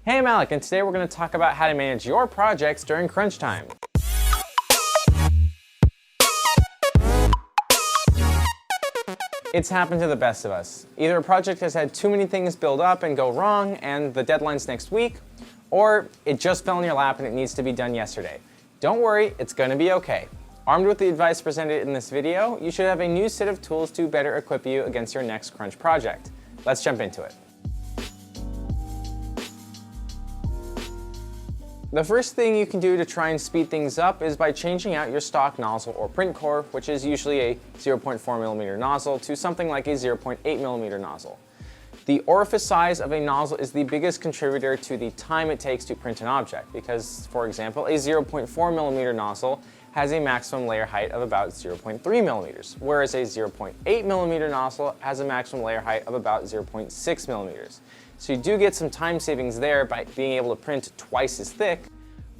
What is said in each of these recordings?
Hey, I'm Alec, and today we're going to talk about how to manage your projects during crunch time. It's happened to the best of us. Either a project has had too many things build up and go wrong and the deadline's next week, or it just fell in your lap and it needs to be done yesterday. Don't worry, it's going to be okay. Armed with the advice presented in this video, you should have a new set of tools to better equip you against your next crunch project. Let's jump into it. The first thing you can do to try and speed things up is by changing out your stock nozzle or print core, which is usually a 0.4mm nozzle, to something like a 0.8mm nozzle. The orifice size of a nozzle is the biggest contributor to the time it takes to print an object because, for example, a 0.4mm nozzle has a maximum layer height of about 0.3mm, whereas a 0.8mm nozzle has a maximum layer height of about 0.6mm. So you do get some time savings there by being able to print twice as thick,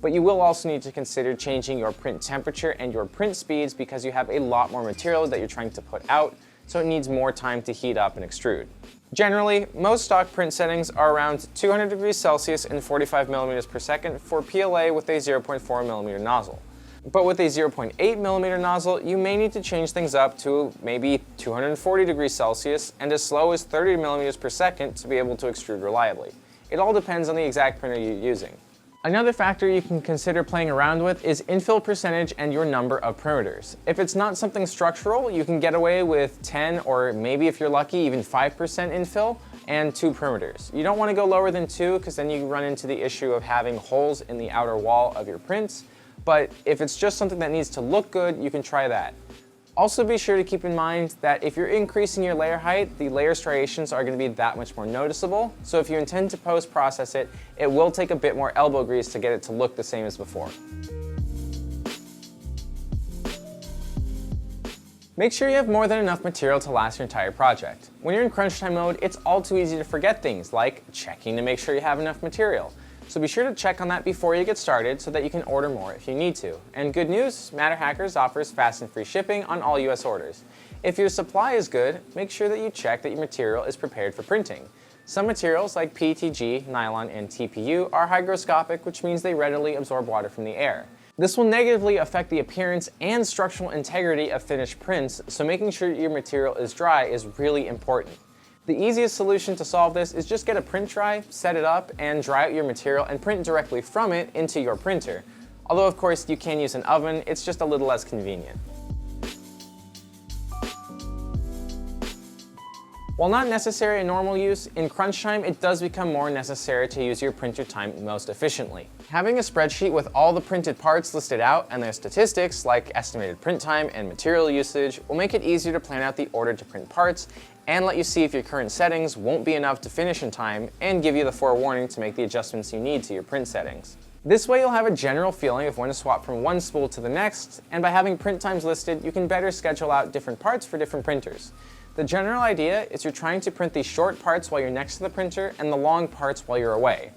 but you will also need to consider changing your print temperature and your print speeds because you have a lot more material that you're trying to put out, so it needs more time to heat up and extrude. Generally, most stock print settings are around 200 degrees Celsius and 45 millimeters per second for PLA with a 0.4mm nozzle. But with a 0.8mm nozzle, you may need to change things up to maybe 240 degrees Celsius and as slow as 30 millimeters per second to be able to extrude reliably. It all depends on the exact printer you're using. Another factor you can consider playing around with is infill percentage and your number of perimeters. If it's not something structural, you can get away with 10 or maybe if you're lucky, even 5% infill and 2 perimeters. You don't want to go lower than 2 because then you run into the issue of having holes in the outer wall of your prints. But if it's just something that needs to look good, you can try that. Also be sure to keep in mind that if you're increasing your layer height, the layer striations are going to be that much more noticeable. So if you intend to post-process it, it will take a bit more elbow grease to get it to look the same as before. Make sure you have more than enough material to last your entire project. When you're in crunch time mode, it's all too easy to forget things like checking to make sure you have enough material. So be sure to check on that before you get started so that you can order more if you need to. And good news, MatterHackers offers fast and free shipping on all US orders. If your supply is good, make sure that you check that your material is prepared for printing. Some materials like PETG, nylon, and TPU are hygroscopic, which means they readily absorb water from the air. This will negatively affect the appearance and structural integrity of finished prints, so making sure your material is dry is really important. The easiest solution to solve this is just get a print tray, set it up, and dry out your material and print directly from it into your printer. Although of course you can use an oven, it's just a little less convenient. While not necessary in normal use, in crunch time it does become more necessary to use your printer time most efficiently. Having a spreadsheet with all the printed parts listed out and their statistics like estimated print time and material usage will make it easier to plan out the order to print parts and let you see if your current settings won't be enough to finish in time and give you the forewarning to make the adjustments you need to your print settings. This way you'll have a general feeling of when to swap from one spool to the next, and by having print times listed, you can better schedule out different parts for different printers. The general idea is you're trying to print the short parts while you're next to the printer and the long parts while you're away.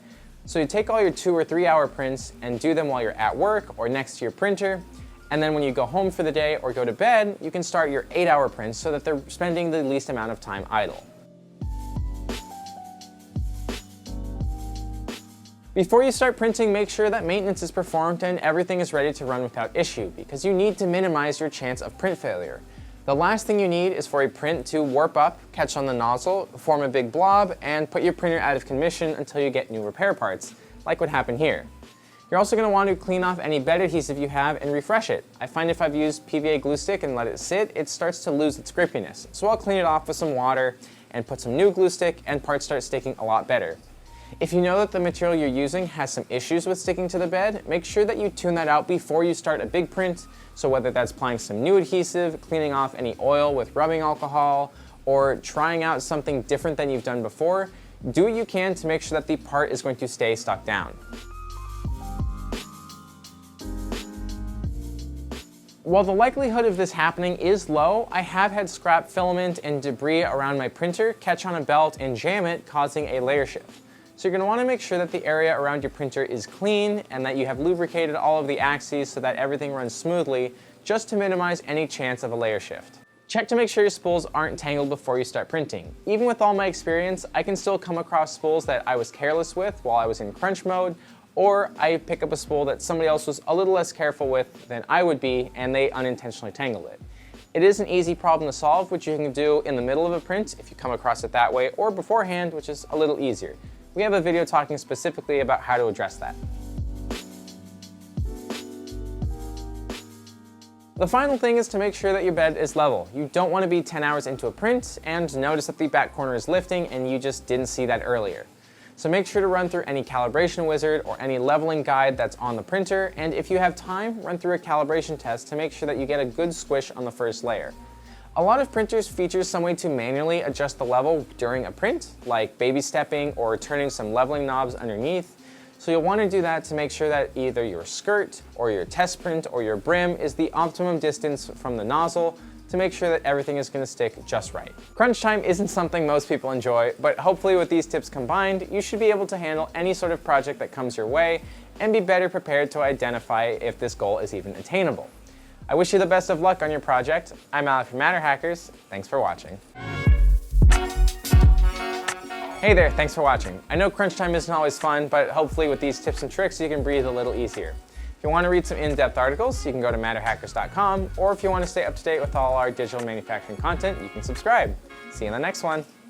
So you take all your 2 or 3 hour prints and do them while you're at work or next to your printer, and then when you go home for the day or go to bed, you can start your 8-hour prints so that they're spending the least amount of time idle. Before you start printing, make sure that maintenance is performed and everything is ready to run without issue, because you need to minimize your chance of print failure. The last thing you need is for a print to warp up, catch on the nozzle, form a big blob, and put your printer out of commission until you get new repair parts, like what happened here. You're also going to want to clean off any bed adhesive you have and refresh it. I find if I've used PVA glue stick and let it sit, it starts to lose its grippiness. So I'll clean it off with some water and put some new glue stick and parts start sticking a lot better. If you know that the material you're using has some issues with sticking to the bed, make sure that you tune that out before you start a big print. So whether that's applying some new adhesive, cleaning off any oil with rubbing alcohol, or trying out something different than you've done before, do what you can to make sure that the part is going to stay stuck down. While the likelihood of this happening is low, I have had scrap filament and debris around my printer catch on a belt and jam it, causing a layer shift. So you're going to want to make sure that the area around your printer is clean and that you have lubricated all of the axes so that everything runs smoothly, just to minimize any chance of a layer shift. Check to make sure your spools aren't tangled before you start printing. Even with all my experience, I can still come across spools that I was careless with while I was in crunch mode, or I pick up a spool that somebody else was a little less careful with than I would be, and they unintentionally tangled it. It is an easy problem to solve, which you can do in the middle of a print if you come across it that way, or beforehand, which is a little easier. We have a video talking specifically about how to address that. The final thing is to make sure that your bed is level. You don't want to be 10 hours into a print and notice that the back corner is lifting and you just didn't see that earlier. So make sure to run through any calibration wizard or any leveling guide that's on the printer, and if you have time, run through a calibration test to make sure that you get a good squish on the first layer. A lot of printers feature some way to manually adjust the level during a print, like baby stepping or turning some leveling knobs underneath. So you'll want to do that to make sure that either your skirt or your test print or your brim is the optimum distance from the nozzle to make sure that everything is going to stick just right. Crunch time isn't something most people enjoy, but hopefully with these tips combined, you should be able to handle any sort of project that comes your way and be better prepared to identify if this goal is even attainable. I wish you the best of luck on your project. I'm Alec from MatterHackers. Thanks for watching. Hey there, thanks for watching. I know crunch time isn't always fun, but hopefully with these tips and tricks you can breathe a little easier. If you want to read some in-depth articles, you can go to MatterHackers.com, or if you want to stay up to date with all our digital manufacturing content, you can subscribe. See you in the next one.